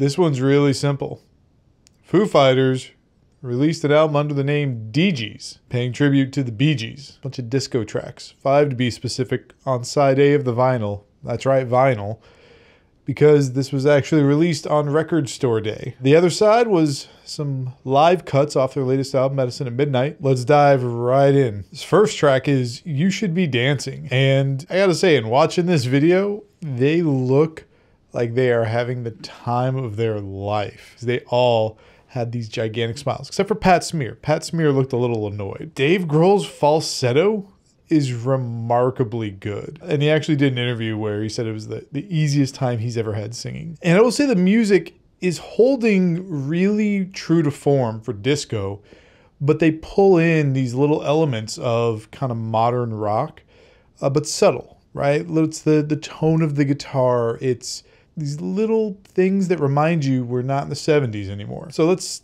This one's really simple. Foo Fighters released an album under the name Dee Gees, paying tribute to the Bee Gees. A bunch of disco tracks, 5 to be specific, on side A of the vinyl. That's right, vinyl. Because this was actually released on Record Store Day. The other side was some live cuts off their latest album, Medicine at Midnight. Let's dive right in. This first track is You Should Be Dancing. And I gotta say, in watching this video, they look like they are having the time of their life. They all had these gigantic smiles, except for Pat Smear. Pat Smear looked a little annoyed. Dave Grohl's falsetto is remarkably good. And he actually did an interview where he said it was the easiest time he's ever had singing. And I will say the music is holding really true to form for disco, but they pull in these little elements of kind of modern rock, but subtle, right? It's the tone of the guitar. It's these little things that remind you we're not in the 70s anymore. So let's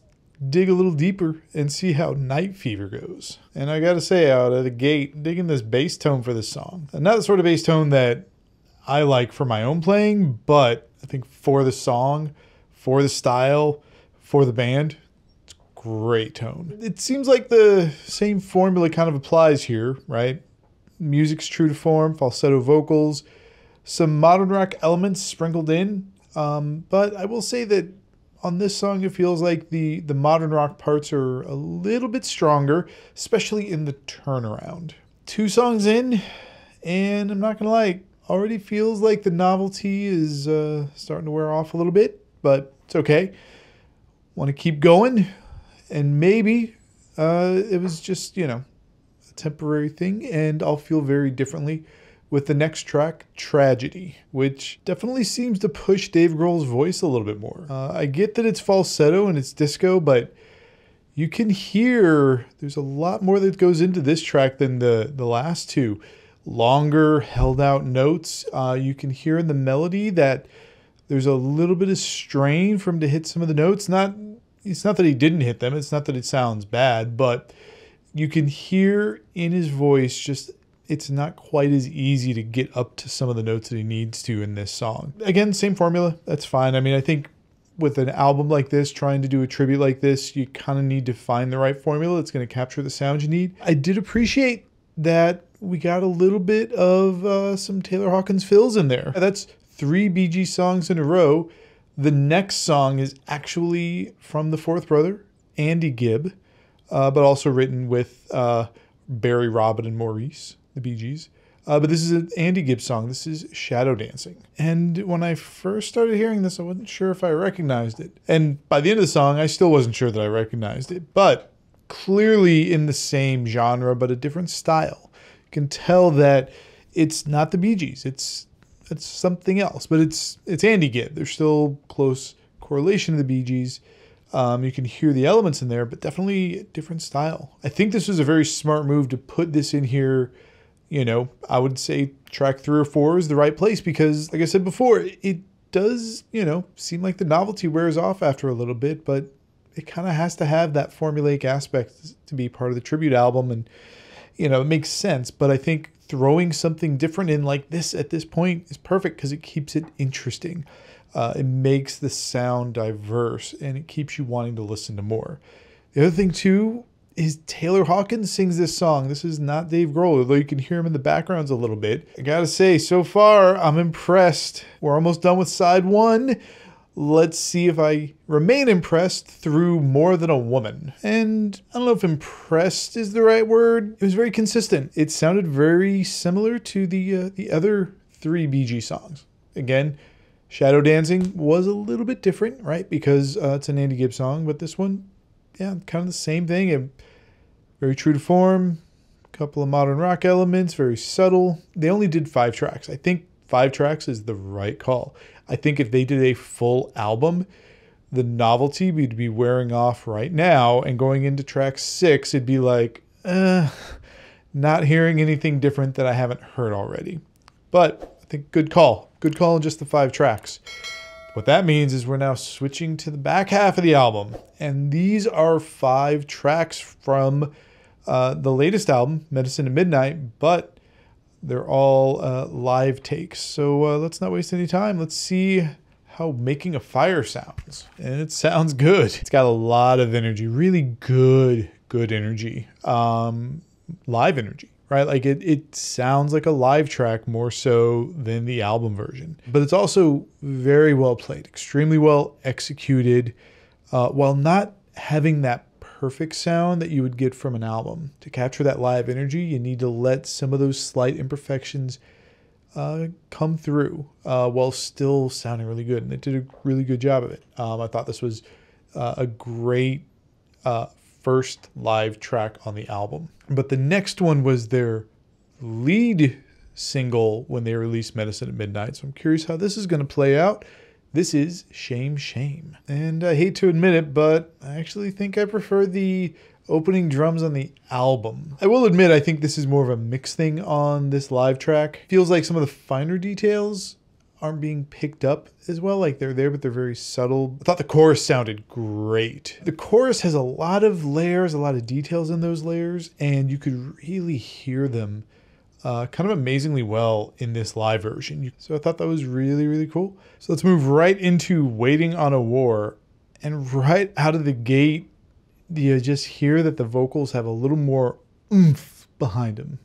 dig a little deeper and see how Night Fever goes. And I gotta say, out of the gate, digging this bass tone for this song. And not the sort of bass tone that I like for my own playing, but I think for the song, for the style, for the band, it's great tone. It seems like the same formula kind of applies here, right? Music's true to form, falsetto vocals, some modern rock elements sprinkled in. But I will say that on this song, it feels like the modern rock parts are a little bit stronger, especially in the turnaround. 2 songs in, and I'm not gonna lie, it already feels like the novelty is starting to wear off a little bit, but it's okay. Want to keep going, and maybe it was just, a temporary thing, and I'll feel very differently with the next track, Tragedy, which definitely seems to push Dave Grohl's voice a little bit more. I get that it's falsetto and it's disco, but you can hear there's a lot more that goes into this track than the last 2. Longer, held out notes. You can hear in the melody that there's a little bit of strain for him to hit some of the notes. It's not that he didn't hit them. It's not that it sounds bad, but you can hear in his voice just it's not quite as easy to get up to some of the notes that he needs to in this song. Again, same formula. That's fine. I mean, I think with an album like this, trying to do a tribute like this, you kind of need to find the right formula that's going to capture the sound you need. I did appreciate that we got a little bit of some Taylor Hawkins fills in there. That's 3 Bee Gees songs in a row. The next song is actually from the 4th brother, Andy Gibb, but also written with Barry, Robin, and Maurice, the Bee Gees. But this is an Andy Gibb song. This is Shadow Dancing. And when I first started hearing this, I wasn't sure if I recognized it. And by the end of the song, I still wasn't sure that I recognized it. But clearly in the same genre, but a different style. You can tell that it's not the Bee Gees. It's something else. But it's Andy Gibb. There's still close correlation to the Bee Gees. You can hear the elements in there, but definitely a different style. I think this was a very smart move to put this in here. I would say track 3 or 4 is the right place because, like I said before, it does, seem like the novelty wears off after a little bit, but it kind of has to have that formulaic aspect to be part of the tribute album. And, it makes sense. But I think throwing something different in like this at this point is perfect because it keeps it interesting. It makes the sound diverse and it keeps you wanting to listen to more. The other thing, too, is Taylor Hawkins sings this song. This is not Dave Grohl, although you can hear him in the backgrounds a little bit. I gotta say, so far, I'm impressed. We're almost done with side 1. Let's see if I remain impressed through More Than a Woman. And I don't know if impressed is the right word. It was very consistent. It sounded very similar to the other 3 Bee Gees songs. Again, Shadow Dancing was a little bit different, right? Because it's an Andy Gibb song, but this one, yeah, kind of the same thing. Very true to form, a couple of modern rock elements, very subtle. They only did 5 tracks. I think 5 tracks is the right call. I think if they did a full album, the novelty would be wearing off right now, and going into track 6, it'd be like, not hearing anything different that I haven't heard already. But I think good call. Good call on just the 5 tracks. What that means is we're now switching to the back half of the album. And these are 5 tracks from the latest album, Medicine at Midnight, but they're all live takes. So let's not waste any time. Let's see how making a fire sounds. And it sounds good. It's got a lot of energy, really good energy, live energy, right? Like it sounds like a live track more so than the album version. But it's also very well played, extremely well executed, while not having that perfect sound that you would get from an album. To capture that live energy, you need to let some of those slight imperfections come through while still sounding really good. And it did a really good job of it. I thought this was a great first live track on the album. But the next one was their lead single when they released Medicine at Midnight. So I'm curious how this is going to play out. This is Shame, Shame. And I hate to admit it, but I actually think I prefer the opening drums on the album. I will admit I think this is more of a mix thing on this live track. Feels like some of the finer details aren't being picked up as well. Like they're there, but they're very subtle. I thought the chorus sounded great. The chorus has a lot of layers, a lot of details in those layers, and you could really hear them kind of amazingly well in this live version. So I thought that was really, really cool. So let's move right into Waiting on a War. And right out of the gate, you just hear that the vocals have a little more oomph behind them.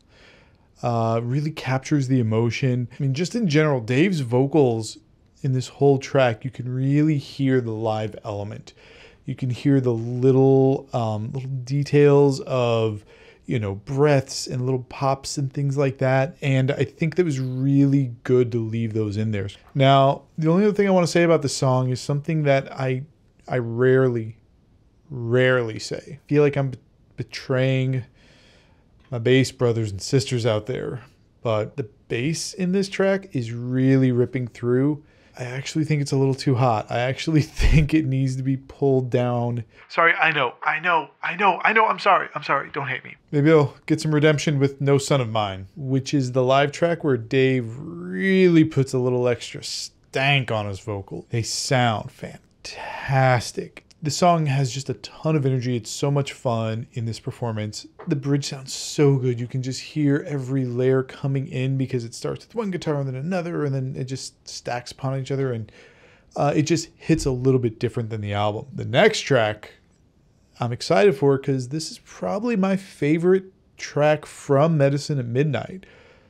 Really captures the emotion. I mean, just in general, Dave's vocals in this whole track, you can really hear the live element. You can hear the little details of, you know, breaths and little pops and things like that. And I think that was really good to leave those in there. Now, the only other thing I want to say about the song is something that I rarely say. I feel like I'm betraying my bass brothers and sisters out there, but the bass in this track is really ripping through. I actually think it's a little too hot. I actually think it needs to be pulled down. Sorry, I know. I'm sorry. Don't hate me. Maybe I'll get some redemption with No Son of Mine, which is the live track where Dave really puts a little extra stank on his vocal. They sound fantastic. The song has just a ton of energy. It's so much fun in this performance. The bridge sounds so good. You can just hear every layer coming in because it starts with one guitar and then another, and then it just stacks upon each other, and it just hits a little bit different than the album. The next track I'm excited for because this is probably my favorite track from Medicine at Midnight.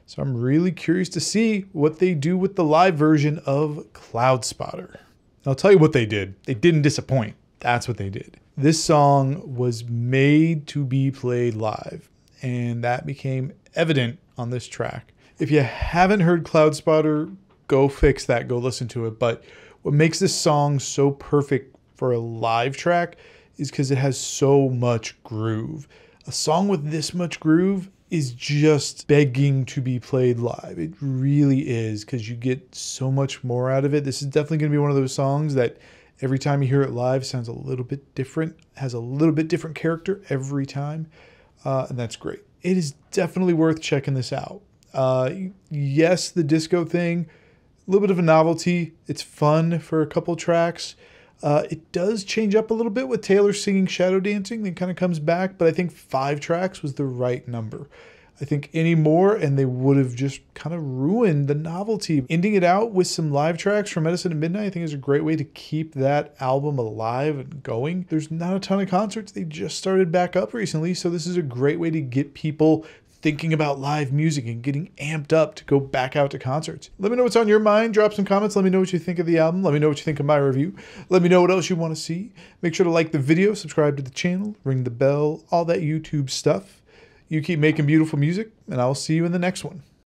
So I'm really curious to see what they do with the live version of Cloudspotter. I'll tell you what they did. They didn't disappoint. That's what they did. This song was made to be played live, and that became evident on this track. If you haven't heard Cloudspotter, go fix that, go listen to it. But what makes this song so perfect for a live track is because it has so much groove. A song with this much groove is just begging to be played live. It really is, because you get so much more out of it. This is definitely going to be one of those songs that every time you hear it live, sounds a little bit different, has a little bit different character every time, and that's great. It is definitely worth checking this out. Yes, the disco thing, a little bit of a novelty. It's fun for a couple tracks. It does change up a little bit with Taylor singing Shadow Dancing, then kind of comes back, but I think 5 tracks was the right number. I think any more and they would have just kind of ruined the novelty. Ending it out with some live tracks from Medicine at Midnight, I think is a great way to keep that album alive and going. There's not a ton of concerts. They just started back up recently, so this is a great way to get people thinking about live music and getting amped up to go back out to concerts. Let me know what's on your mind. Drop some comments. Let me know what you think of the album. Let me know what you think of my review. Let me know what else you want to see. Make sure to like the video, subscribe to the channel, ring the bell, all that YouTube stuff. You keep making beautiful music, and I'll see you in the next one.